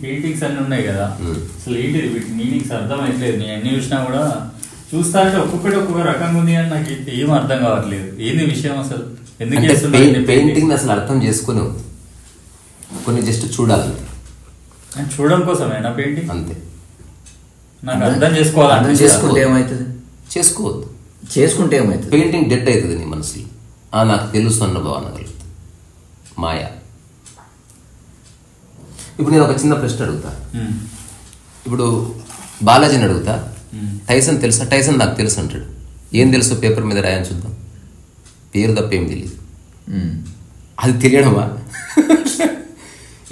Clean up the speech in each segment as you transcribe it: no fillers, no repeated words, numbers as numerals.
Paintings అన్నీ ఉన్నాయి కదా, అసలు ఏంటి వీటి మీనింగ్స్ అర్థమైతలేదు. నేను అన్ని చూసినా కూడా చూస్తా అంటే ఒక్కొక్క రకంగా ఉంది అని నాకు ఏం అర్థం కావట్లేదు. ఏంది విషయం అసలు? ఎందుకు పెయింటింగ్ అసలు అర్థం చేసుకుని కొన్ని జస్ట్ చూడాలి, చూడడం కోసమేనా పెయింటింగ్? అంతే. నాకు అర్థం చేసుకోవాలి. అర్థం చేసుకుంటే ఏమవుతుంది? చేసుకోవద్దు. చేసుకుంటే ఏమవుతుంది? పెయింటింగ్ డెడ్ అవుతుంది నీ మనసులో. నాకు తెలుసు అన్న భావన కలుగుతుంది. మాయా. ఇప్పుడు నేను ఒక చిన్న ప్రశ్న అడుగుతా. ఇప్పుడు బాలాజీని అడుగుతా, టైసన్ తెలుసా? టైసన్ నాకు తెలుసు అంటాడు. ఏం తెలుసు? పేపర్ మీద రాయని చూద్దాం. పేరు తప్ప ఏం తెలియదు. అది తెలియడమా?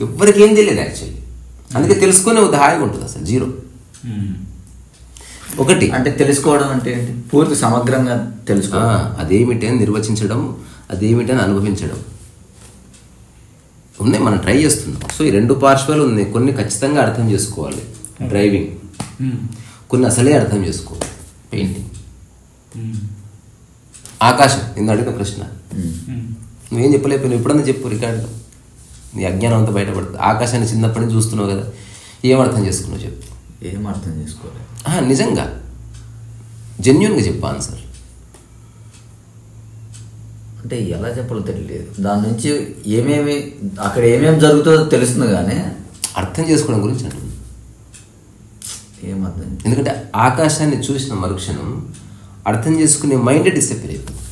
ఎవ్వరికి ఏం తెలియదు యాక్చువల్లీ. అందుకే తెలుసుకునే హాయిగా ఉంటుంది. అసలు జీరో. ఒకటి అంటే తెలుసుకోవడం అంటే ఏంటి? పూర్తి సమగ్రంగా తెలుసుకోవడం. అదేమిటి అని నిర్వచించడం, అదేమిటి అని అనుభవించడం ఉన్నాయి. మనం ట్రై చేస్తున్నాం. సో ఈ రెండు పార్శ్వాలు ఉన్నాయి. కొన్ని ఖచ్చితంగా అర్థం చేసుకోవాలి, డ్రైవింగ్. కొన్ని అసలే అర్థం చేసుకోవాలి, పెయింటింగ్. ఆకాశం, నిన్ను అడిగిన ప్రశ్న నువ్వేం చెప్పలేకపోయినావు. ఎప్పుడన్నా చెప్పు రికార్డులో. నీ అజ్ఞానం అంతా బయటపడుతుంది. ఆకాశాన్ని చిన్నప్పటి నుంచి చూస్తున్నావు కదా, ఏం అర్థం చేసుకున్నావు చెప్పు. ఏం అర్థం చేసుకోవాలి? నిజంగా జెన్యూన్గా చెప్పు ఆన్సర్. అంటే ఎలా చెప్పాలో తెలియలేదు. దాని నుంచి ఏమేమి అక్కడ ఏమేమి జరుగుతుందో తెలుస్తుంది కానీ అర్థం చేసుకోవడం గురించి అంటుంది. ఏమర్థం? ఎందుకంటే ఆకాశాన్ని చూసిన మరుక్షణం అర్థం చేసుకునే మైండ్ డిసప్పియర్ అయిపోతుంది.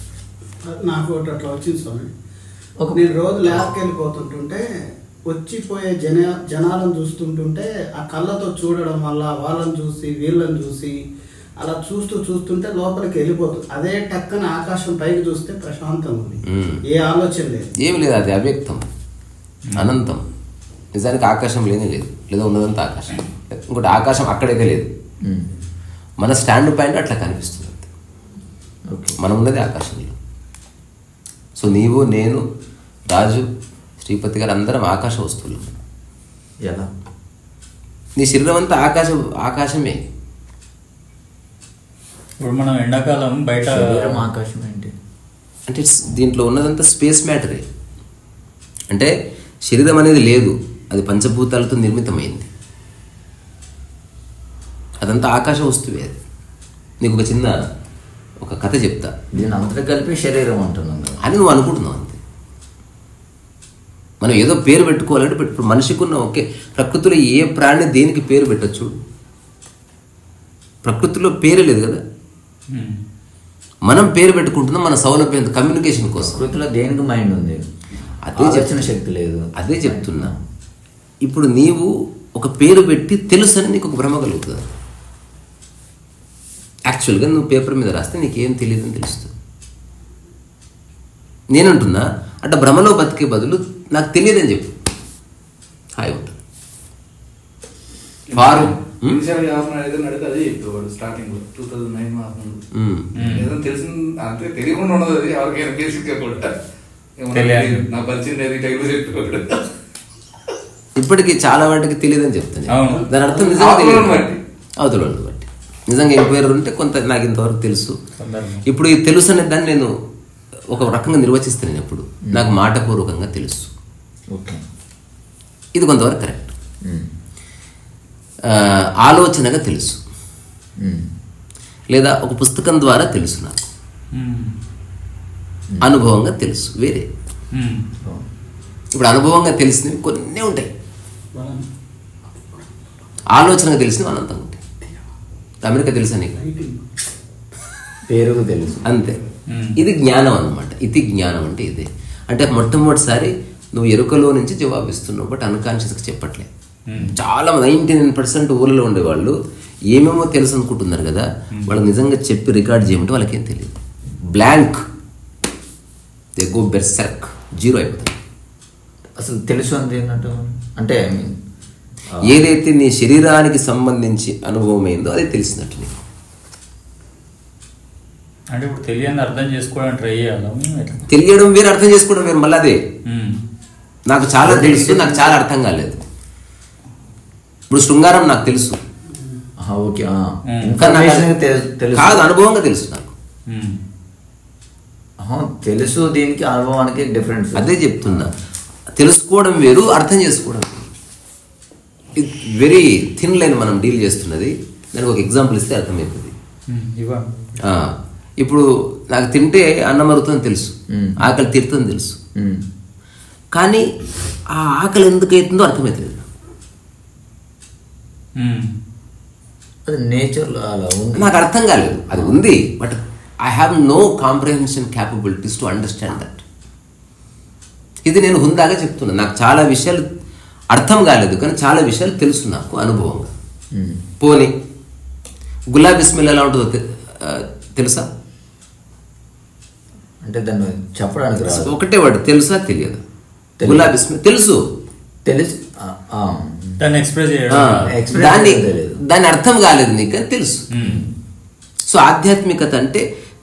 నాకు ఒకటి అట్లా వచ్చింది స్వామి. నేను రోజు ల్యాబ్కి వెళ్ళిపోతుంటుంటే వచ్చిపోయే జనాలను చూస్తుంటుంటే ఆ కళ్ళతో చూడడం వల్ల వాళ్ళని చూసి వీళ్ళని చూసి అలా చూస్తుంటే లోపలికి వెళ్ళిపోతుంది. అదే టక్కన ఆకాశం పైకి చూస్తే ప్రశాంతంగా ఉంది, ఏ ఆలోచన లేదు, ఏమి లేదు. అది అవ్యక్తం, అనంతం. నిజానికి ఆకాశం లేనే లేదు, లేదా ఉన్నదంతా ఆకాశం. ఇంకోటి ఆకాశం అక్కడైతే లేదు, మన స్టాండ్ పాయింట్ అట్లా కనిపిస్తుంది. మనం ఉన్నది ఆకాశంలో. సో నీవు, నేను, రాజు, శ్రీపతి గారు అందరం ఆకాశ వస్తువులు. ఎలా? నీ శరీరం అంతా ఆకాశమే. ఇప్పుడు మనం ఎండాకాలం బయట ఆకాశం ఏంటి అంటే దీంట్లో ఉన్నదంతా స్పేస్ మ్యాటరే. అంటే శరీరం అనేది లేదు, అది పంచభూతాలతో నిర్మితమైంది. అదంతా ఆకాశ వస్తువే. అది నీకు ఒక కథ చెప్తా. దీని అంతా కలిపి శరీరం అంటున్నాను అని నువ్వు అనుకుంటున్నావు అంతే. మనం ఏదో పేరు పెట్టుకోవాలంటే ఇప్పుడు మనిషికి ఉన్న ఓకే, ప్రకృతిలో ఏ ప్రాణి దేనికి పేరు పెట్టచ్చు? ప్రకృతిలో పేరే లేదు కదా, మనం పేరు పెట్టుకుంటున్నాం మన సౌలభ్యం, కమ్యూనికేషన్ కోసం. ప్రకృతిలో దేనికి మైండ్ ఉంది, అదే చెప్పిన శక్తి లేదు. అదే చెప్తున్నా. ఇప్పుడు నీవు ఒక పేరు పెట్టి తెలుసు అని నీకు ఒక భ్రమ కలుగుతుంది. యాక్చువల్గా నువ్వు పేపర్ మీద రాస్తే నీకేం తెలియదని తెలుస్తుంది. నేనంటున్నా అంటే భ్రమలో బతికే బదులు నాకు తెలియదని చెప్పు, హాయి ఉంటుంది. ఇప్పటికీ చాలా వాటికి తెలియదని చెప్తాను. దాని అర్థం నిజంగా తెలియదు, అవతల వాళ్ళని బట్టి. నిజంగా ఎంక్వైరీ ఉంటే కొంత నాకు ఇంతవరకు తెలుసు. ఇప్పుడు ఈ తెలుసు అనే దాన్ని నేను ఒక రకంగా నిర్వచిస్తాను. ఎప్పుడు నాకు మాటపూర్వకంగా తెలుసు, ఇది కొంతవరకు కరెక్ట్. ఆలోచనగా తెలుసు, లేదా ఒక పుస్తకం ద్వారా తెలుసు, నాకు అనుభవంగా తెలుసు, వేరే. ఇప్పుడు అనుభవంగా తెలిసినవి కొన్ని ఉంటాయి, ఆలోచనగా తెలిసినవి అనంతంగా ఉంటాయి. అమెరికా తెలుసా నీకు? పేరుకు తెలుసు, అంతే. ఇది జ్ఞానం అన్నమాట. ఇది జ్ఞానం అంటే ఇదే. అంటే మొట్టమొదటిసారి నువ్వు ఎరుకలో నుంచి జవాబిస్తున్నావు, బట్ అన్కాన్షియస్గా చెప్పట్లే. చాలా 99% ఊళ్ళలో ఉండేవాళ్ళు ఏమేమో తెలుసు అనుకుంటున్నారు కదా, వాళ్ళు నిజంగా చెప్పి రికార్డ్ చేయమంటే వాళ్ళకేం తెలియదు. బ్లాంక్, దే గో బెర్సర్క్, జీరో అయిపోతుంది. అసలు తెలుసు అంటే ఏంటంటే, అంటే ఏదైతే నీ శరీరానికి సంబంధించి అనుభవం అయిందో అది తెలిసినట్టు నీకు. అంటే ఇప్పుడు తెలియని అర్థం చేసుకోవడం ట్రై చేయాలి. తెలియడం వేరు, అర్థం చేసుకోవడం వేరు. మళ్ళీ అదే నాకు చాలా తెలుసు, నాకు చాలా అర్థం కాలేదు. ఇప్పుడు శృంగారం నాకు తెలుసు, కాదు అనుభవంగా తెలుసు నాకు. తెలుసు, దీనికి అనుభవానికి డిఫరెన్స్. అదే చెప్తున్నా, తెలుసుకోవడం వేరు, అర్థం చేసుకోవడం. వెరీ థిన్ లైన్ మనం డీల్ చేస్తున్నది. దానికి ఒక ఎగ్జాంపుల్ ఇస్తే అర్థమవుతుంది. ఇప్పుడు నాకు తింటే అన్నం అరుగుతుందని తెలుసు, ఆకలి తీరుతుందని తెలుసు, కానీ ఆ ఆకలి ఎందుకు అవుతుందో అర్థమవుతుంది. అది నేచర్లో అలా ఉంది, నాకు అర్థం కాలేదు. అది ఉంది, but I have no comprehension capabilities to understand that. ఇది నేను హుందాగా చెప్తున్నా. నాకు చాలా విషయాలు అర్థం కాలేదు, కానీ చాలా విషయాలు తెలుసు నాకు అనుభవంగా. పోనీ గులాబీ స్మెల్ ఎలా ఉంటుందో తెలుసా? అంటే దాన్ని చెప్పడానికి రాదు. ఒకటే వాడు తెలుసా తెలియదు. గులాబీ స్మెల్ తెలుసు, దాన్ని అర్థం కాలేదు నీకు అని తెలుసు. సో ఆధ్యాత్మికత అంటే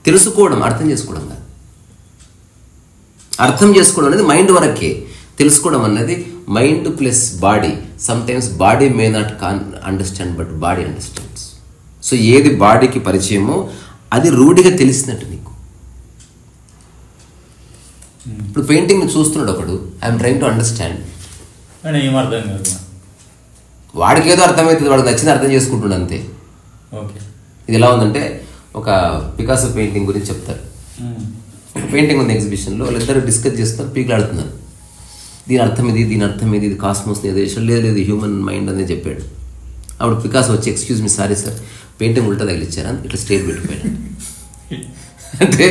తెలుసుకోవడం, అర్థం చేసుకోవడం కాదు. అర్థం చేసుకోవడం అనేది మైండ్ వరకే. తెలుసుకోవడం అన్నది mind plus body. Sometimes body may not understand, but body understands. So ఏది బాడీకి పరిచయమో అది రూఢిగా తెలిసినట్టు నీకు. ఇప్పుడు పెయింటింగ్ చూస్తున్నాడు ఒకడు, ఐఎమ్ ట్రైంగ్ టు అండర్స్టాండ్, వాడికి ఏదో అర్థమవుతుంది, వాడికి నచ్చింది అర్థం చేసుకుంటుండే అంతే. ఇది ఎలా ఉందంటే, ఒక పికాసో పెయింటింగ్ గురించి చెప్తారు. ఒక పెయింటింగ్ ఉంది ఎగ్జిబిషన్లో, వాళ్ళిద్దరు డిస్కస్ చేస్తున్నారు, పీకులాడుతున్నారు. దీని అర్థం ఇది, దీని అర్థం ఇది, ఇది కాస్మోస్ ఏదో లేదు హ్యూమన్ మైండ్ అనేది చెప్పాడు. అప్పుడు పికాసో వచ్చి, excuse me sorry sir, painting ఉల్టా తగిలిచ్చారా, ఇట్లా స్ట్రైట్ పెట్టిపోయాడు. అంటే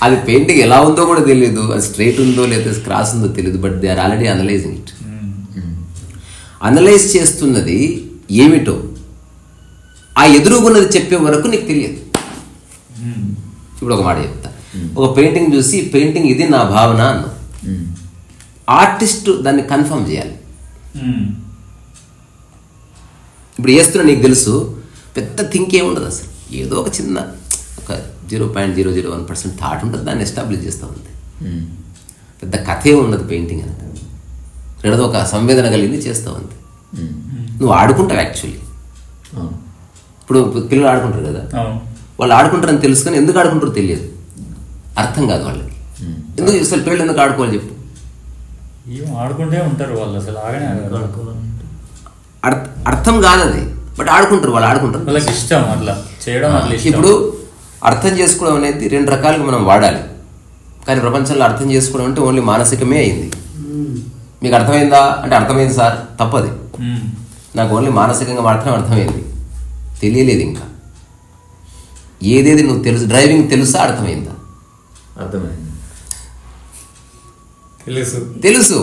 అది పెయింటింగ్ ఎలా ఉందో కూడా తెలియదు, అది స్ట్రైట్ ఉందో లేదా క్రాస్ ఉందో తెలియదు, but they are already analysing it. Analyse చేస్తున్నది ఏమిటో ఆ ఎదురుగున్నది చెప్పే వరకు నీకు తెలియదు. ఇప్పుడు ఒక మాట చెప్తా, ఒక పెయింటింగ్ చూసి పెయింటింగ్ ఇది నా భావన అన్నా, ఆర్టిస్ట్ దాన్ని కన్ఫర్మ్ చేయాలి. ఇప్పుడు వేస్తున్నా నీకు తెలుసు, పెద్ద థింక్ ఏముండదు అసలు, ఏదో ఒక చిన్న ఒక 0.001% థాట్ ఉంటుంది, దాన్ని ఎస్టాబ్లిష్ చేస్తూ ఉంది. పెద్ద కథే ఉండదు పెయింటింగ్ అనేది, రెండో ఒక సంవేదన కలిగింది చేస్తూ ఉంది. నువ్వు ఆడుకుంటావు యాక్చువల్లీ. ఇప్పుడు పిల్లలు ఆడుకుంటారు కదా, వాళ్ళు ఆడుకుంటారని తెలుసుకొని ఎందుకు ఆడుకుంటారో తెలియదు, అర్థం కాదు వాళ్ళకి. ఎందుకు అసలు పిల్లలు ఎందుకు ఆడుకోవాలి చెప్పు? ఆడుకుంటే ఉంటారు వాళ్ళు, అసలు అర్థం కాదు అది, బట్ ఆడుకుంటారు, వాళ్ళు ఆడుకుంటారు, వాళ్ళకి ఇష్టం అట్లా చేయడం. ఇప్పుడు అర్థం చేసుకోవడం అనేది 2 రకాలుగా మనం వాడాలి, కానీ ప్రపంచంలో అర్థం చేసుకోవడం అంటే ఓన్లీ మానసికమే అయింది. మీకు అర్థమైందా అంటే అర్థమైంది సార్, తప్పది. నాకు ఓన్లీ మానసికంగా మాత్రమే అర్థమైంది, తెలియలేదు ఇంకా. ఏదేది నువ్వు తెలుసు, డ్రైవింగ్ తెలుసా, అర్థమైందా? అర్థమైంది, తెలుసు.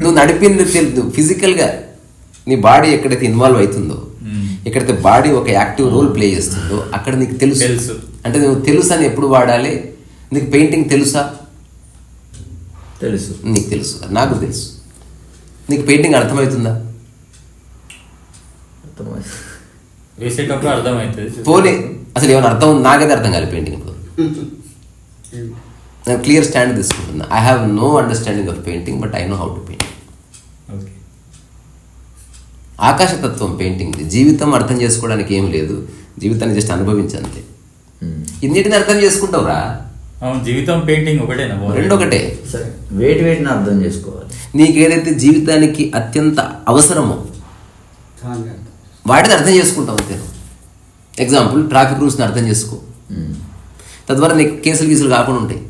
నువ్వు నడిపింది తెలుసు. ఫిజికల్గా నీ బాడీ ఎక్కడైతే ఇన్వాల్వ్ అవుతుందో, ఎక్కడైతే బాడీ ఒక యాక్టివ్ రోల్ ప్లే చేస్తుందో అక్కడ నీకు తెలుసు. అంటే నువ్వు తెలుసు అని ఎప్పుడు వాడాలి? నీకు పెయింటింగ్ తెలుసా? తెలుసు. నీకు తెలుసు, నాకు తెలుసు. నీకు పెయింటింగ్ అర్థమవుతుందా? వేసేటప్పుడు అర్థమవుతుంది. పోనీ అసలు ఏమైనా అర్థం ఉంది? నాకైతే అర్థం కాదు పెయింటింగ్. ఇప్పుడు నేను క్లియర్ స్టాండ్ తీసుకుంటున్నా. I have no understanding of painting, but I know how to paint. ఆకాశతత్వం పెయింటింగ్. జీవితం అర్థం చేసుకోవడానికి ఏం లేదు, జీవితాన్ని జస్ట్ అనుభవించంతే. ఇన్నిటిని అర్థం చేసుకుంటావురా. జీవితం పెయింటింగ్ ఒకటేనా? రెండు ఒకటే. వేటిని అర్థం చేసుకోవాలి. నీకు ఏదైతే జీవితానికి అత్యంత అవసరమో వాటిని అర్థం చేసుకుంటావు అంతే. ఎగ్జాంపుల్, ట్రాఫిక్ రూల్స్ని అర్థం చేసుకో, తద్వారా నీకు కేసులు గీసులు కాకుండా ఉంటాయి.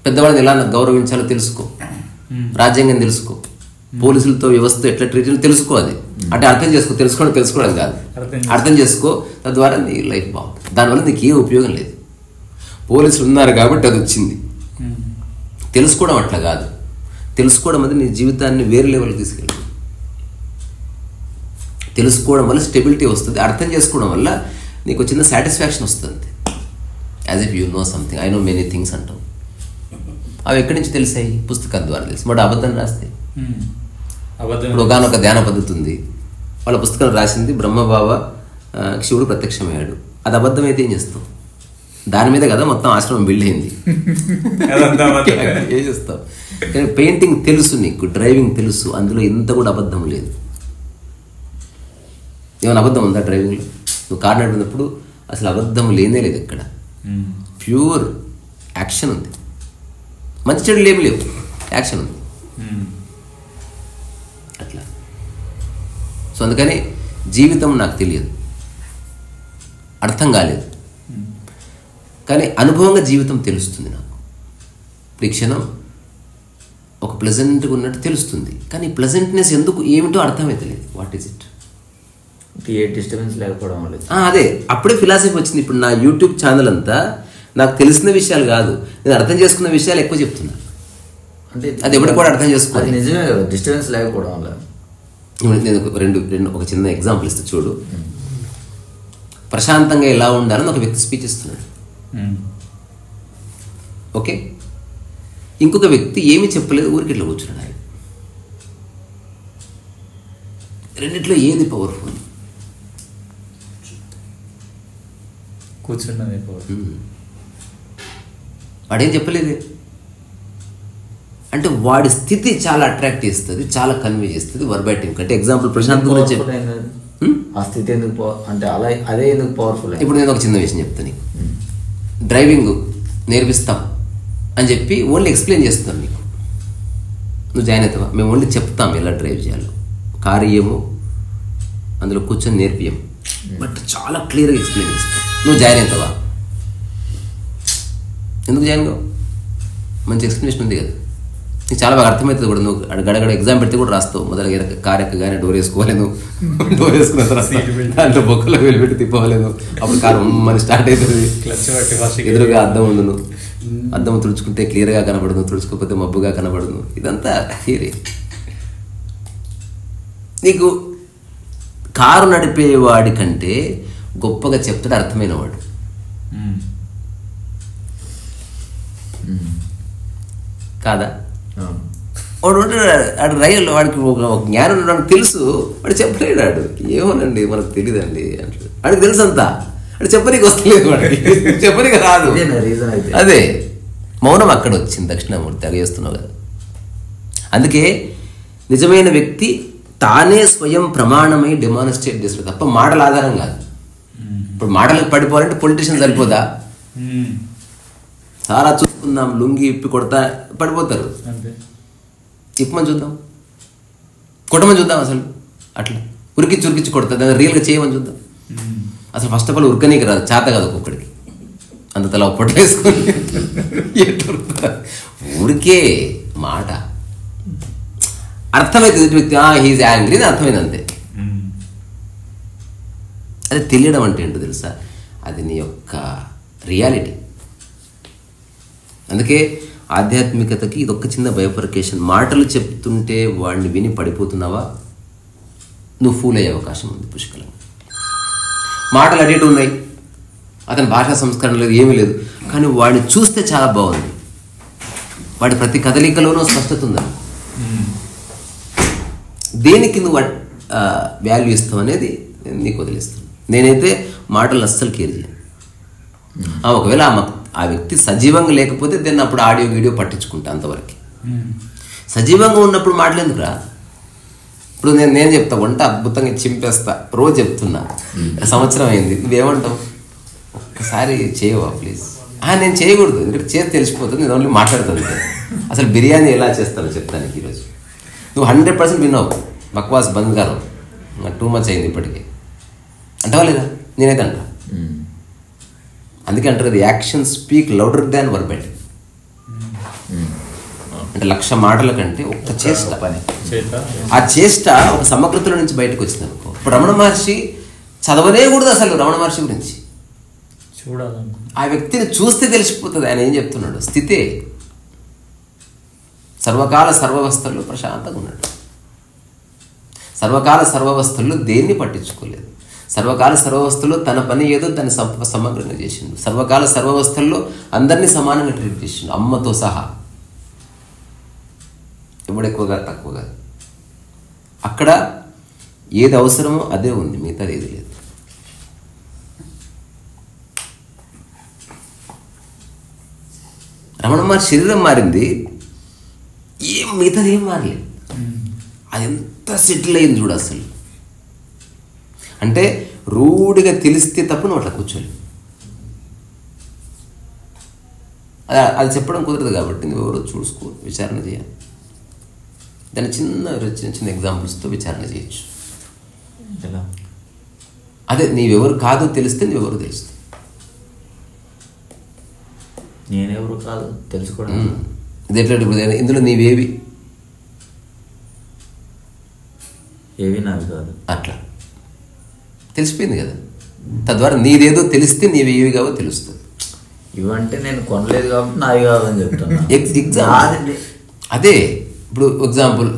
పెద్దవాళ్ళని ఎలా గౌరవించాలో తెలుసుకో, రాజ్యాంగం తెలుసుకో, పోలీసులతో వ్యవస్థ ఎట్లా ట్రీట్ తెలుసుకో. అది అంటే అర్థం చేసుకో, తెలుసుకోవడం కాదు, అర్థం చేసుకో. తద్వారా నీ లైఫ్ బాగుంటుంది. దానివల్ల నీకు ఏ ఉపయోగం లేదు. పోలీసులు ఉన్నారు కాబట్టి అది వచ్చింది. తెలుసుకోవడం అట్లా కాదు. తెలుసుకోవడం అది నీ జీవితాన్ని వేరే లెవెల్కి తీసుకెళ్ళి. తెలుసుకోవడం వల్ల స్టెబిలిటీ వస్తుంది. అర్థం చేసుకోవడం వల్ల నీకు చిన్న సాటిస్ఫాక్షన్ వస్తుంది. As if you know something, I know many things అంటావు. అవి ఎక్కడి నుంచి తెలిసాయి? పుస్తకం ద్వారా తెలుసు. బట్ అబద్ధం రాస్తే ఇప్పుడు ఒకనొక ధ్యాన పద్ధతి ఉంది, వాళ్ళ పుస్తకం రాసింది బ్రహ్మబాబా శివుడు ప్రత్యక్షమయ్యాడు. అది అబద్ధం అయితే ఏం చేస్తావు? దాని మీద కదా మొత్తం ఆశ్రమం బిల్డ్ అయింది. ఏం చేస్తావు? కానీ పెయింటింగ్ తెలుసు నీకు, డ్రైవింగ్ తెలుసు, అందులో ఇంత కూడా అబద్ధం లేదు. ఏమైనా అబద్ధం ఉందా డ్రైవింగ్లో? నువ్వు కారు నడిపినప్పుడు అసలు అబద్ధం లేనే లేదు. ఇక్కడ ప్యూర్ యాక్షన్ ఉంది. మంచి చెడులు ఏమి లేవు, యాక్షన్ ఉంది. అట్లా సో అందుకని జీవితం నాకు తెలియదు, అర్థం కాలేదు, కానీ అనుభవంగా జీవితం తెలుస్తుంది నాకు. ఈ క్షణం ఒక ప్లెజెంట్గా ఉన్నట్టు తెలుస్తుంది, కానీ ప్లెజెంట్నెస్ ఎందుకు ఏమిటో అర్థమవుతలేదు. What is it? A disturbance లేకపోవడం వల్ల. అదే అప్పుడే ఫిలాసఫీ వచ్చింది. ఇప్పుడు నా యూట్యూబ్ ఛానల్ అంతా నాకు తెలిసిన విషయాలు కాదు, నేను అర్థం చేసుకున్న విషయాలు ఎక్కువ చెప్తున్నా. అంటే అది ఎప్పుడు కూడా అర్థం చేసుకోవాలి. నిజమే కదా, డిస్టర్బెన్స్ లేకపోవడం వల్ల. నేను రెండు ఒక చిన్న ఎగ్జాంపుల్ ఇస్తా చూడు. ప్రశాంతంగా ఎలా ఉండాలని ఒక వ్యక్తి స్పీచ్ ఇస్తున్నాడు, ఓకే. ఇంకొక వ్యక్తి ఏమీ చెప్పలేదు, ఊరికి ఇట్లా కూర్చున్నాడు. ఆయన రెండిట్లో ఏది పవర్ఫుల్? కూర్చున్నది వాడేం చెప్పలేదు. అంటే వాడి స్థితి చాలా అట్రాక్ట్ చేస్తుంది, చాలా కన్వే చేస్తుంది వర్బైటింగ్ కంటే. ఎగ్జాంపుల్ ప్రశాంత్ గురించి ఆ స్థితి ఎందుకు అంటే అలా అదే ఎందుకు పవర్ఫుల్? ఇప్పుడు నేను ఒక చిన్న విషయం చెప్తాను నీకు. డ్రైవింగ్ నేర్పిస్తాం అని చెప్పి ఓన్లీ ఎక్స్ప్లెయిన్ చేస్తాం నీకు, నువ్వు జాయిన్ అవుతావా? మేము ఓన్లీ చెప్తాం ఎలా డ్రైవ్ చేయాలో, కారు ఇయ్యము, అందులో కూర్చొని నేర్పియము, బట్ చాలా క్లియర్గా ఎక్స్ప్లెయిన్ చేస్తాం. నువ్వు జాయిన్ అవుతావా? ఎందుకు జాయిన్ కావు? మంచి ఎక్స్ప్లెనేషన్ ఉంది కదా, నీకు చాలా బాగా అర్థమవుతుంది కూడా. నువ్వు గడగడ ఎగ్జామ్ పెడితే కూడా రాస్తావు. మొదలుగా కారు ఎక్కగానే డోర్ వేసుకోవాలేను, డోర్ వేసుకున్న తర్వాత దాంట్లో బొక్కలో వేలు పెట్టి తిప్పవాలేను, అప్పుడు కారు మన స్టార్ట్ అవుతుంది. ఎదురుగా అద్దం ఉండును, అద్దం తుడుచుకుంటే క్లియర్గా కనబడదు, తుడుచుకోకపోతే మబ్బుగా కనబడదు. ఇదంతా థియరీ. నీకు కారు నడిపేవాడి కంటే గొప్పగా చెప్తాడు అర్థమైన వాడు. కాదా? వాడు రైలు వాడికి ఒక జ్ఞానం నాకు తెలుసు, వాడు చెప్పలేడు. వాడు ఏమోనండి మనకు తెలియదండి అంటాడు. వాడికి తెలుసు అంతా, వాడు చెప్పనీకి వస్తలేదు, వాడికి చెప్పనీకి రాదు. అదే మౌనం అక్కడ వచ్చింది. దక్షిణామూర్తి అగేస్తున్నావు కదా. అందుకే నిజమైన వ్యక్తి తానే స్వయం ప్రమాణమై డెమాన్స్ట్రేట్ చేస్తాడు తప్ప మాటల ఆధారం కాదు. ఇప్పుడు మాటలకు పడిపోవాలంటే పొలిటీషియన్ సరిపోదా? చాలా చూసుకుందాం, లుంగి ఇప్పి కొడతా పడిపోతారు. ఇప్పమని చూద్దాం, కొట్టమని చూద్దాం, అసలు అట్లా ఉరికిచ్చి కొడతా, దాన్ని రియల్గా చేయమని చూద్దాం. అసలు ఫస్ట్ ఆఫ్ ఆల్ ఉరకనీకి రాదు, చేత కాదు ఒక్కొక్కడికి. అంత తల పొట్ట వేసుకొని ఊరికే మాట అర్థమైతే వ్యక్తి హీజ్ యాంగ్రీ అని అర్థమైంది అంతే. అది తెలియడం అంటే ఏంటో తెలుసా? అది నీ యొక్క రియాలిటీ. అందుకే ఆధ్యాత్మికతకి ఇదొక్క చిన్న బైఫర్కేషన్. మాటలు చెప్తుంటే వాడిని విని పడిపోతున్నావా, నువ్వు ఫూల్ అయ్యే అవకాశం ఉంది పుష్కలంగా. మాటలు అడిగేటి ఉన్నాయి, అతని భాషా సంస్కరణ లేదు, ఏమీ లేదు, కానీ వాడిని చూస్తే చాలా బాగుంది. వాడి ప్రతి కదలికలోనూ స్పష్టత ఉందని. దేనికి నువ్వు వాల్యూ ఇస్తావు అనేది నేను నీకు వదిలేస్తాను. నేనైతే మాటలు అస్సలు కేర్ చేయను. ఒకవేళ ఆ వ్యక్తి సజీవంగా లేకపోతే దాన్ని అప్పుడు ఆడియో వీడియో పట్టించుకుంటా, అంతవరకు. సజీవంగా ఉన్నప్పుడు మాటలేందుకు రా? ఇప్పుడు నేను చెప్తా, వంట అద్భుతంగా చింపేస్తా, రోజు చెప్తున్నా, సంవత్సరం అయింది, నువ్వేమంటావు? ఒక్కసారి చేయవా ప్లీజ్? నేను చేయకూడదు, ఎందుకంటే చేసి తెలిసిపోతుంది, నేను ఓన్లీ మాట్లాడుతుంది. అసలు బిర్యానీ ఎలా చేస్తానో చెప్తాను ఈరోజు. నువ్వు 100% విన్నావు, బక్వాస్ బంద్ గారు, టూ మచ్ అయింది ఇప్పటికే అంటావా లేదా? నేనైతే అంటా. అందుకే అంటారు కదా, యాక్షన్ స్పీక్ లౌడర్ దాన్ వర్బెట్. అంటే 1,00,000 మాటల కంటే ఒక్క చేష్ట, ఆ చేష్ట ఒక సమగ్రతలో నుంచి బయటకు వచ్చింది అనుకో. ఇప్పుడు రమణ మహర్షి చదవనేకూడదు అసలు రమణ మహర్షి గురించి. ఆ వ్యక్తిని చూస్తే తెలిసిపోతుంది ఆయన ఏం చెప్తున్నాడు. స్థితే సర్వకాల సర్వవస్థల్లో ప్రశాంతంగా ఉన్నాడు. సర్వకాల సర్వవస్థల్లో దేన్ని పట్టించుకోలేదు. సర్వకాల సర్వవస్థల్లో తన పని ఏదో దాన్ని సమగ్రంగా చేసిండు. సర్వకాల సర్వవస్థల్లో అందరినీ సమానంగా ట్రీట్ చేసిండు, అమ్మతో సహా. ఎవడు ఎక్కువగా తక్కువగా. అక్కడ ఏది అవసరమో అదే ఉంది, మిగతాది ఏది లేదు. రమణ మహర్షి శరీరం మారింది, మిగతాది ఏం మారలేదు. అది ఎంత సెటిల్ అయింది చూడు అసలు. అంటే రూఢిగా తెలిస్తే తప్ప నువ్వు అట్లా కూర్చోలేవు. అది చెప్పడం కుదరదు కాబట్టి నువ్వు ఎవరో చూసుకో, విచారణ చేయాలి. దాన్ని చిన్న చిన్న ఎగ్జాంపుల్స్తో విచారణ చేయొచ్చు. ఎలా? అదే నీవెవరు కాదో తెలిస్తే నువ్వెవరు తెలుస్తుంది. నేనెవరు కాదు తెలుసుకోవడం. ఇది ఎట్లా ఇప్పుడు ఇందులో నీవేవి ఏవి నావి కాదు అట్లా తెలిసిపోయింది కదా. తద్వారా నీదేదో తెలిస్తే నీవేవి కావో తెలుస్తుంది. ఇవంటే నేను కొనలేదు కాబట్టి నావి కాదని చెప్తున్నా. ఎగ్జాంపుల్ అదే ఇప్పుడు ఎగ్జాంపుల్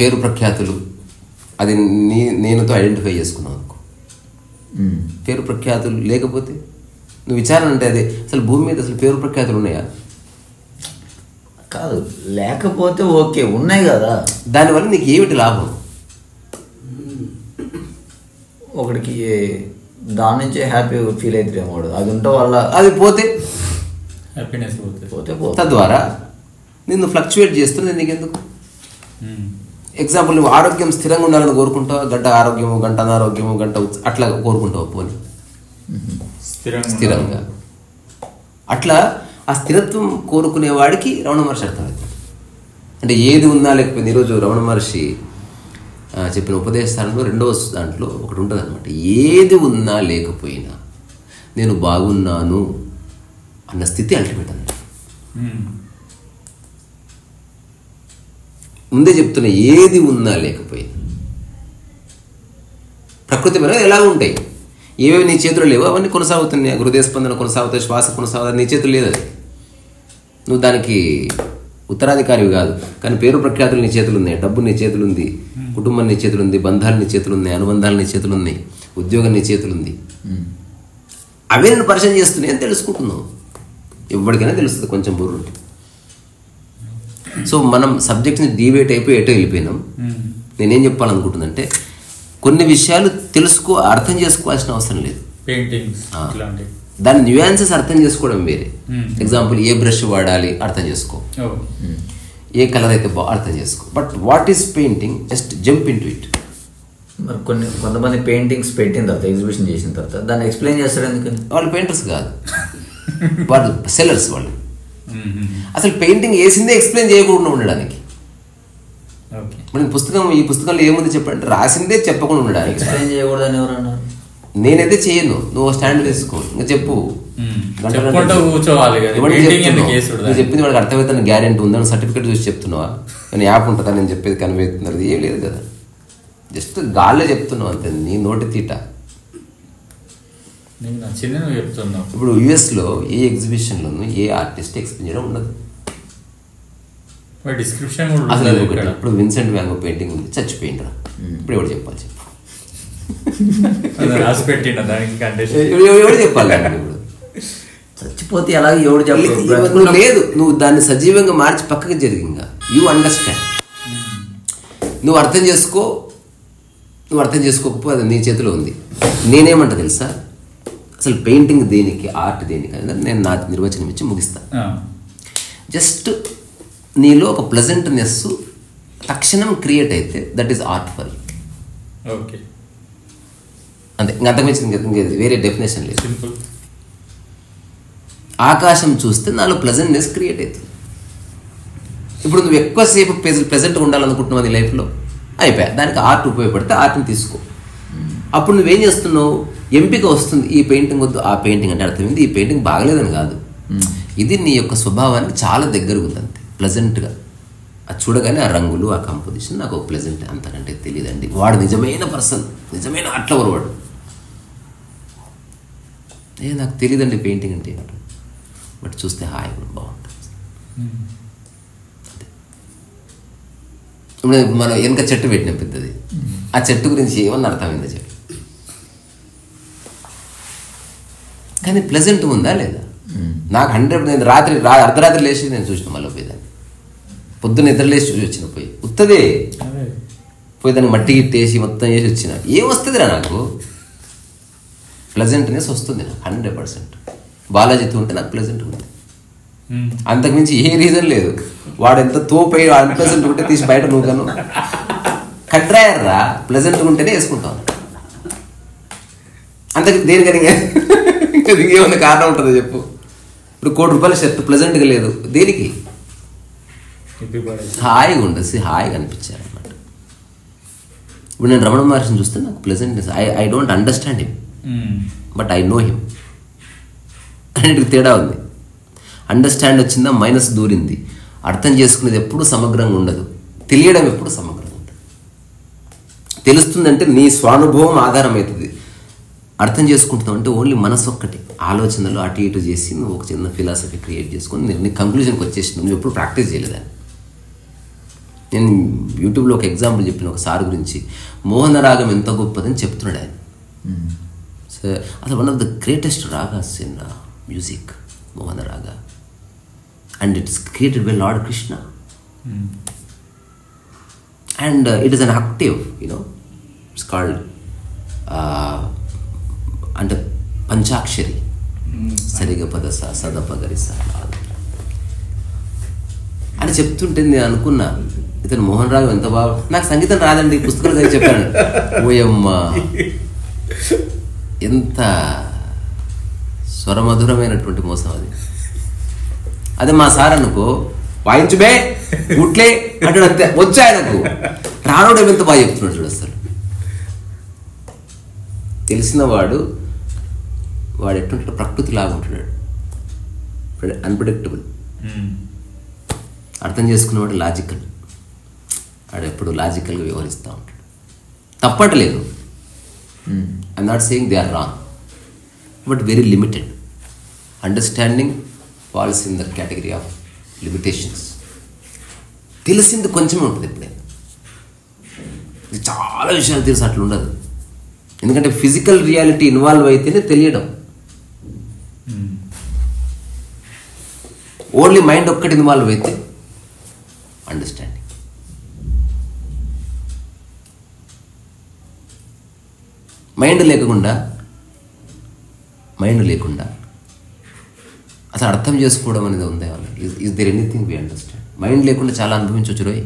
పేరు ప్రఖ్యాతులు అది నేనుతో ఐడెంటిఫై చేసుకున్నావు అనుకో. పేరు ప్రఖ్యాతులు లేకపోతే నువ్వు విచారణ అంటే అదే అసలు భూమి మీద అసలు పేరు ప్రఖ్యాతులు ఉన్నాయా? కాదు, లేకపోతే ఓకే, ఉన్నాయి కదా. దానివల్ల నీకు ఏమిటి లాభం? ఒకడికి దాని నుంచే హ్యాపీ ఫీల్ అవుతారేమో వాడు. అది ఉంటే వల్ల అది పోతే హ్యాపీనెస్ పోతే తద్వారా నిన్ను ఫ్లక్చువేట్ చేస్తుంది. నీకెందుకు? ఎగ్జాంపుల్ నువ్వు ఆరోగ్యం స్థిరంగా ఉండాలని కోరుకుంటావు, గంట ఆరోగ్యము గంట అనారోగ్యము గంట అట్లా కోరుకుంటావు. పోనీ స్థిరంగా అట్లా ఆ స్థిరత్వం కోరుకునే వాడికి రమణ మహర్షి అర్థమవుతుంది. అంటే ఏది ఉన్నా లేకపోతే ఈరోజు రమణ మహర్షి చెప్పిన ఉపదేశాలలో 2వ దాంట్లో ఒకటి ఉంటుంది అనమాట. ఏది ఉన్నా లేకపోయినా నేను బాగున్నాను అన్న స్థితి అల్టిమేట్ అన్నమాట. ముందే చెప్తున్నా, ఏది ఉన్నా లేకపోయినా ప్రకృతి పరంగా ఎలా ఉంటాయి, ఏవేవి నీ చేతులు లేవు అవన్నీ కొనసాగుతున్నాయి. హృదయ స్పందన కొనసాగుతాయి, శ్వాస కొనసాగుతుంది, నీ చేతులు లేదు. అది నువ్వు దానికి ఉత్తరాధికారివి కాదు. కానీ పేరు ప్రఖ్యాతులు నీ చేతులు ఉన్నాయి, డబ్బు నీ చేతులు ఉంది, కుటుంబం నీ చేతులు ఉంది, బంధాలు నీ చేతులు ఉన్నాయి, అనుబంధాలు నీ చేతులు ఉన్నాయి, ఉద్యోగం నీ చేతులు ఉంది. అవే నేను పరిచయం చేస్తున్నాయి అని తెలుసుకుంటున్నావు. ఎవరికైనా తెలుస్తుంది కొంచెం బుర్రుంటే. సో మనం సబ్జెక్ట్ని డీవేట్ అయిపోయి ఎటో వెళ్ళిపోయినాం. నేనేం చెప్పాలనుకుంటుందంటే కొన్ని విషయాలు అర్థం చేసుకోవాల్సిన అవసరం లేదు. దాని న్యూయాన్సెస్ అర్థం చేసుకోవడం వేరే. ఎగ్జాంపుల్ ఏ బ్రష్ వాడాలి అర్థం చేసుకో, ఏ కలర్ అయితే అర్థం చేసుకో. But what is painting, just jump in to it. మరి కొంతమంది పెయింటింగ్స్ పెట్టిన తర్వాత ఎగ్జిబిషన్ చేసిన తర్వాత దాన్ని ఎక్స్ప్లెయిన్ చేస్తారు. ఎందుకని? వాళ్ళు పెయింటర్స్ కాదు, వాళ్ళు సెల్లర్స్. వాళ్ళు అసలు పెయింటింగ్ వేసిందే ఎక్స్ప్లెయిన్ చేయకుండా ఉండడానికి. ఈ పుస్తకంలో ఏముంది చెప్పండి, రాసిందే చెప్పకుండా ఉండడానికి. ఎక్స్ప్లెయిన్ చేయకూడదని ఎవరన్నారు? నేనైతే చేయను, నువ్వు స్టాండ్ వేసుకో, ఇంకా చెప్పు. చెప్పింది వాడికి అర్థమవుతున్న గ్యారెంటీ ఉందని సర్టిఫికేట్ చూసి చెప్తున్నావా? నేను యాప్ ఉంటుందా నేను చెప్పేది కనిపిస్తున్నది ఏం లేదు కదా. జస్ట్ గాల్లో చెప్తున్నావు అంతే, నీ నోటి తీట. ఇప్పుడు యుఎస్లో ఏ ఎగ్జిబిషన్లోనూ ఏ ఆర్టిస్ట్ ఎక్స్ప్లెయిన్ చేయడం ఉండదు. అసలు ఇప్పుడు విన్సెంట్ వ్యాన్ గో పెయింటింగ్ ఉంది, చచ్చిపోయిండ్రా. ఇప్పుడు ఎవడు చెప్పాలి చెప్పు? ఎవడు చెప్పాలి? ఇప్పుడు చచ్చిపోతే ఎలాగ ఎవడు చెప్పాలి? లేదు, నువ్వు దాన్ని సజీవంగా మార్చి పక్కకి జరిగిందా. యూ అండర్స్టాండ్, నువ్వు అర్థం చేసుకో. నువ్వు అర్థం చేసుకోకపోతే అది నీ చేతిలో ఉంది. నేనేమంటా తెలుసా, అసలు పెయింటింగ్ దేనికి, ఆర్ట్ దేనికి అనేది నేను నా నిర్వచనం ఇచ్చి ముగిస్తా. జస్ట్ నీలో ఒక ప్లెజెంట్నెస్ తక్షణం క్రియేట్ అయితే that is art for you. Okay, అంతే. అంతకుమించి వేరే డెఫినేషన్ లేదు. ఆకాశం చూస్తే నాలో ప్లెజెంట్నెస్ క్రియేట్ అవుతుంది. ఇప్పుడు నువ్వు ఎక్కువసేపు ప్లెజెంట్గా ఉండాలనుకుంటున్నావు నీ లైఫ్లో, అయిపోయా. దానికి ఆర్ట్ ఉపయోగపడితే ఆర్ట్ని తీసుకో. అప్పుడు నువ్వేం చేస్తున్నావు, ఎంపిక వస్తుంది. ఈ పెయింటింగ్ వద్దు, ఆ పెయింటింగ్ అంటే అర్థమైంది. ఈ పెయింటింగ్ బాగలేదని కాదు, ఇది నీ యొక్క స్వభావానికి చాలా దగ్గరగా ఉంది అంతే, ప్లెజెంట్గా. అది చూడగానే ఆ రంగులు, ఆ కంపోజిషన్ నాకు ప్లెజెంట్, అంతకంటే తెలియదండి. వాడు నిజమైన పర్సన్, నిజమైన ఆర్ట్ లవర్ వాడు. నాకు తెలియదండి పెయింటింగ్ అంటే ఏమంటారు, బట్ చూస్తే హాయి కూడా బాగుంటుంది. ఇప్పుడు మనం వెనక చెట్టు పెట్టిన పెద్దది, ఆ చెట్టు గురించి ఏమన్నా అర్థమైందో చెప్పి, కానీ ప్లెజెంట్ ఉందా లేదా? నాకు 100. నేను అర్ధరాత్రి లేచి నేను చూసిన మళ్ళీ పోయేదాన్ని, పొద్దున్న నిద్ర లేచి చూసి వచ్చిన, పోయి ఉత్తదే పోయి దాన్ని మట్టి గిట్టేసి మొత్తం చేసి వచ్చిన. ఏం వస్తుందిరా నాకు? ప్లెజెంట్నెస్ వస్తుంది నాకు 100%. బాలాజీతో ఉంటే నాకు ప్లెజెంట్ ఉంది, అంతకుమించి ఏ రీజన్ లేదు. వాడు ఎంత తోపై అన్ప్లెజెంట్ ఉంటే తీసి బయట నూకను కట్రాయర్ రా. ప్లెజెంట్గా ఉంటేనే వేసుకుంటాను, అంతకు దేనికని ఇంకా ఇంకేమన్నా కారణం ఉంటుందో చెప్పు. ఇప్పుడు ₹1,00,000 షర్ట్ ప్లెజెంట్గా లేదు, దేనికి? హాయిగా ఉండదు, హాయిగా అనిపించారు అన్నమాట. ఇప్పుడు నేను రమణ మహర్షిని చూస్తే నాకు pleasantness. I don't understand him, but I know him. అన్నిటికి తేడా ఉంది. అండర్స్టాండ్ వచ్చిందా మైనస్ దూరింది. అర్థం చేసుకునేది ఎప్పుడు సమగ్రంగా ఉండదు, తెలియడం ఎప్పుడు సమగ్రంగా ఉంటుంది. తెలుస్తుందంటే నీ స్వానుభవం ఆధారమవుతుంది. అర్థం చేసుకుంటున్నావు అంటే ఓన్లీ మనసు ఒక్కటి, ఆలోచనలు అటు ఇటు చేసి నువ్వు ఒక చిన్న ఫిలాసఫీ క్రియేట్ చేసుకొని నీ కంక్లూజన్కి వచ్చేసినావు. నువ్వు ఎప్పుడు ప్రాక్టీస్ చేయలేదని. నేను యూట్యూబ్లో ఒక ఎగ్జాంపుల్ చెప్పిన ఒక సార్ గురించి, మోహన రాగం ఎంత గొప్పదని చెప్తున్నాడు ఆయన. సో అసలు one of the greatest ragas in music Mohana raga, and it's created by Lord Krishna, and it is an active, you know, it's called అంటే పంచాక్షరి, సరిగ పద సదప గరి స అని చెప్తుంటే నేను అనుకున్నా, ఇతను మోహన్ రాగం ఎంత బాగా, నాకు సంగీతం రాదండి, పుస్తకాలు చదివి చెప్పాను. ఓయమ్మ ఎంత స్వరమధురమైనటువంటి మోసం అది. అదే మా సార్ అనుకో, వాయించుబే గుట్లే అంటాడు అంతే, వచ్చా ఆయనకు రానుడు ఎంత బాగా చెప్తున్నాడు చూడు. అసలు తెలిసిన వాడు ఎట్టుంటాడు, ప్రకృతి లాగా ఉంటున్నాడు, అన్ప్రెడిక్టబుల్. అర్థం చేసుకునేవాడు లాజికల్, వాడు ఎప్పుడు లాజికల్గా వ్యవహరిస్తూ ఉంటాడు. తప్పట్లేదు, I'm not saying they are wrong, but very limited. Understanding falls in the category of limitations. తెలిసింది కొంచెమే ఉంటుంది ఎప్పుడైనా, చాలా విషయాలు తెలుసు అట్లా ఉండదు. ఎందుకంటే ఫిజికల్ రియాలిటీ ఇన్వాల్వ్ అయితేనే తెలియడం. ఓన్లీ మైండ్ ఒక్కటి ఇన్వాల్వ్ అయితే అండర్స్టాండింగ్. మైండ్ లేకుండా అసలు అర్థం చేసుకోవడం అనేది ఉందే వాళ్ళ. Is there anything we understand? Mind లేకుండా చాలా అనుభవించవచ్చు రోయ్.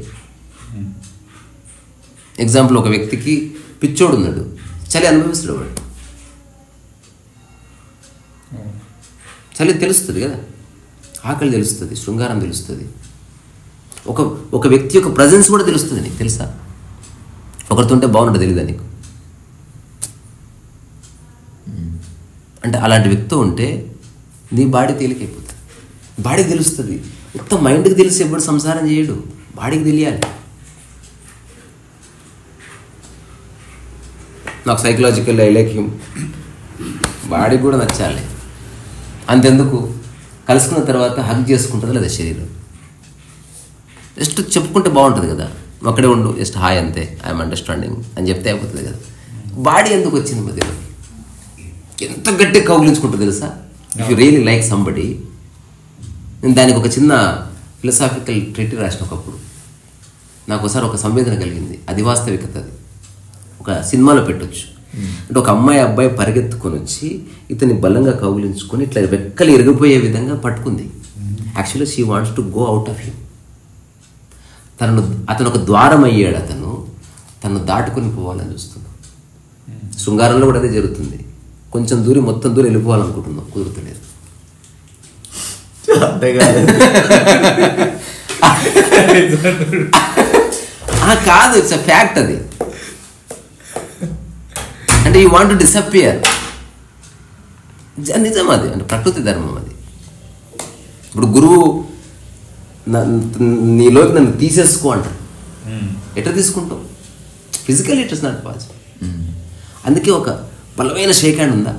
ఎగ్జాంపుల్, ఒక వ్యక్తికి పిచ్చోడు ఉన్నాడు, చలి అనుభవిస్తాడు వాడు. చలి తెలుస్తుంది కదా, ఆకలి తెలుస్తుంది, శృంగారం తెలుస్తుంది, ఒక వ్యక్తి యొక్క ప్రజెన్స్ కూడా తెలుస్తుంది నీకు, తెలుసా? ఒకరితో ఉంటే బాగుంటుంది, తెలీదా నీకు? అంటే అలాంటి వ్యక్తితో ఉంటే నీ బాడీ తేలికైపోతుంది. బాడీకి తెలుస్తుంది. మొత్తం మైండ్కి తెలిసి ఎప్పుడు సంసారం చేయడు, బాడీకి తెలియాలి. నాకు సైకలాజికల్ ఐ లైక్ హిమ్, బాడీకి కూడా నచ్చాలి. అంతెందుకు, కలుసుకున్న తర్వాత హగ్ చేసుకుంటుంది లేదా శరీరం, జస్ట్ చెప్పుకుంటే బాగుంటుంది కదా, అక్కడే ఉండు, జస్ట్ హాయ్ అంతే, ఐఎమ్ అండర్స్టాండింగ్ అని చెప్తే అయిపోతుంది కదా. బాడీ ఎందుకు వచ్చింది మధ్యలో? ఎంత గట్టిగా కౌగిలించుకుంటుంది తెలుసా? If you really like somebody. నేను దానికి ఒక చిన్న ఫిలసాఫికల్ ట్రీటీ రాసిన ఒకప్పుడు. నాకు ఒకసారి ఒక సంవేదన కలిగింది, అది వాస్తవికత. అది ఒక సినిమాలో పెట్టొచ్చు. అంటే ఒక అబ్బాయి పరిగెత్తుకొని వచ్చి ఇతన్ని బలంగా కౌగిలించుకొని ఇట్లా రెక్కలు ఇరిగిపోయే విధంగా పట్టుకుంది. Actually she wants to go out of him. అతను ఒక ద్వారం అయ్యాడు, తను దాటుకొని పోవాలని చూస్తున్నాం. శృంగారంలో కూడా అదే జరుగుతుంది. కొంచెం దూరం, మొత్తం దూరం వెళ్ళిపోవాలనుకుంటున్నాం, కుదురుతలేదు. కాదు, ఇట్స్ అ ఫ్యాక్ట్. అది అంటే యూ వాంట్ టు డిసపియర్. నిజం, అది అంటే ప్రకృతి ధర్మం. అది ఇప్పుడు గురువు నీలోకి నన్ను తీసేసుకో అంటారు, ఎట్లా తీసుకుంటాం? Physical it is not possible. అందుకే ఒక బలమైన షేక్ హ్యాండ్ ఉందా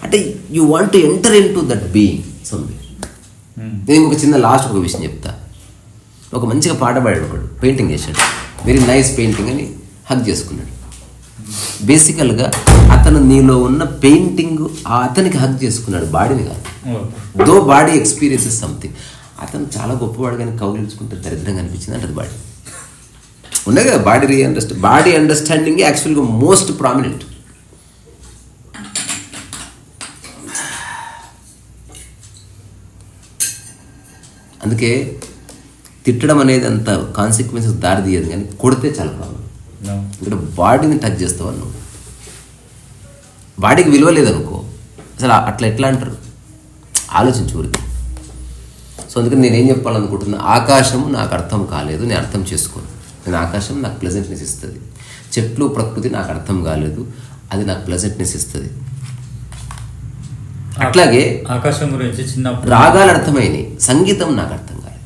అంటే you want to enter in to that being somewhere. నేను ఒక చిన్న లాస్ట్ ఒక విషయం చెప్తా. ఒక మంచిగా పాట పాడాడు ఒకడు, పెయింటింగ్ చేశాడు, వెరీ నైస్ పెయింటింగ్ అని హగ్ చేసుకున్నాడు. బేసికల్గా అతను నీలో ఉన్న పెయింటింగ్ అతనికి హగ్ చేసుకున్నాడు, బాడీని కాదు. దో బాడీ ఎక్స్పీరియన్సెస్ సంథింగ్. అతను చాలా గొప్పవాడు కానీ కౌగిలించుకుంటే దరిద్రంగా అనిపించింది అంటే అది బాడీ ఉన్నాయి కదా. బాడీ అండర్స్టాండింగ్ యాక్చువల్గా మోస్ట్ ప్రామినెంట్. అందుకే తిట్టడం అనేది అంత కాన్సిక్వెన్సెస్ దారి తీయదు, కానీ కొడితే చాలా ప్రాబ్లం. ఇక్కడ బాడీని టచ్ చేస్తావు నువ్వు, బాడీకి విలువ లేదనుకో అసలు అట్లా ఎట్లా అంటారు? ఆలోచించు ఊరికి. సో అందుకని నేనేం చెప్పాలనుకుంటున్నా, ఆకాశము నాకు అర్థం కాలేదు, నేను అర్థం చేసుకోను. నేను ఆకాశం నాకు ప్లెజెంట్నెస్ ఇస్తుంది. చెట్లు ప్రకృతి నాకు అర్థం కాలేదు, అది నాకు ప్లెజెంట్నెస్ ఇస్తుంది. అట్లాగే ఆకాశం గురించి చిన్నప్పుడు రాగాలు అర్థమైనాయి, సంగీతం నాకు అర్థం కాలేదు.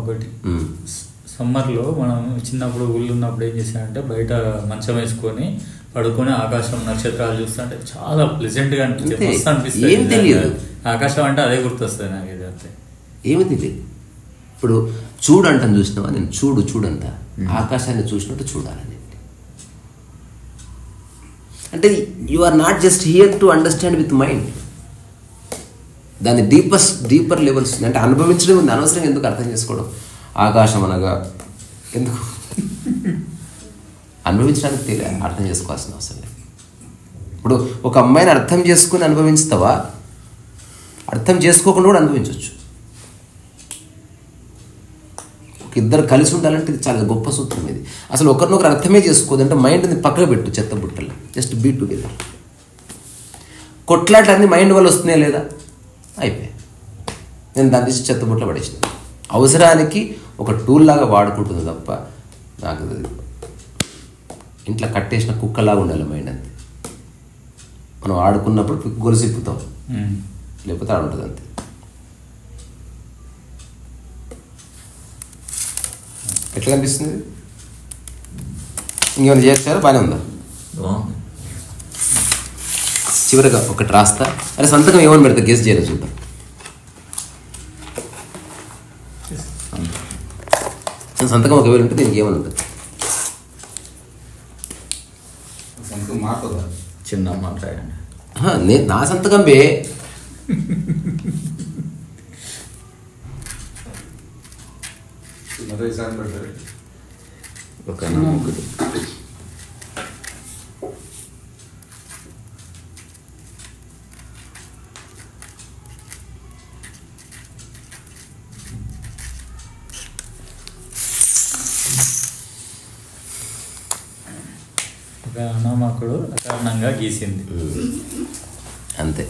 ఒకటి సమ్మర్లో మనం చిన్నప్పుడు ఊళ్ళో ఉన్నప్పుడు ఏం చేసామంటే బయట మంచం వేసుకొని పడుకొని ఆకాశం నక్షత్రాలు చూస్తుంటే చాలా ప్లెజెంట్గా అనిపిస్తుంది. ఏం తెలియదు, ఆకాశం అంటే అదే గుర్తొస్తుంది నాకు. ఇది అంతే, ఏమి తెలియదు. ఇప్పుడు చూడంటాను, చూసినావా? నేను చూడంత ఆకాశాన్ని చూసినట్టు చూడాలని. అంటే you are not just here to understand with mind, దాని డీపర్ లెవెల్స్ అంటే అనుభవించడం ఉంది. అనవసరంగా ఎందుకు అర్థం చేసుకోవడం? ఆకాశం అనగా ఎందుకు అనుభవించడానికి తెలియదు, అర్థం చేసుకోవాల్సిన అవసరం లేదు. ఇప్పుడు ఒక అమ్మాయిని అర్థం చేసుకుని అనుభవిస్తావా? అర్థం చేసుకోకుండా కూడా అనుభవించవచ్చు. ఒక ఇద్దరు కలిసి ఉండాలంటే ఇది చాలా గొప్ప సూత్రం. ఇది అసలు ఒకరినొకరు అర్థమే చేసుకోదంటే మైండ్ని పక్కకు పెట్టు, చెత్త బుట్టలు, జస్ట్ బీ టుగెదర్. కొట్లాటలన్నీ మైండ్ వల్ల వస్తున్నాయి లేదా? అయిపోయాయి. నేను దాన్ని తీసి చెత్త బుట్టలు పడేసిన. అవసరానికి ఒక టూల్ లాగా వాడుకుంటుంది తప్ప నాకు ఇంట్లో కట్టేసిన కుక్కలాగా ఉండాలి మైండ్. అంతే. మనం ఆడుకున్నప్పుడు గొలుసిప్పుతాం, లేకపోతే ఆడుంటుంది అంతే. ఎట్లా అనిపిస్తుంది? ఇంకేమైనా చేయొచ్చారా? బాగానే ఉందా? చివరిగా ఒకటి రాస్తా. అరే సంతకం ఏమని పెడతా గెస్ చేయలేదు, చూద్దాం. సంతకం ఒకవేళ ఉంటే దీనికి ఏమని ఉంటుంది? చిన్న మాట్లాడండి. నేను నా సంతకం బే. ఒక అనామకుడు అకారణంగా గీసింది. అంతే.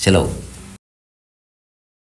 సెలవు.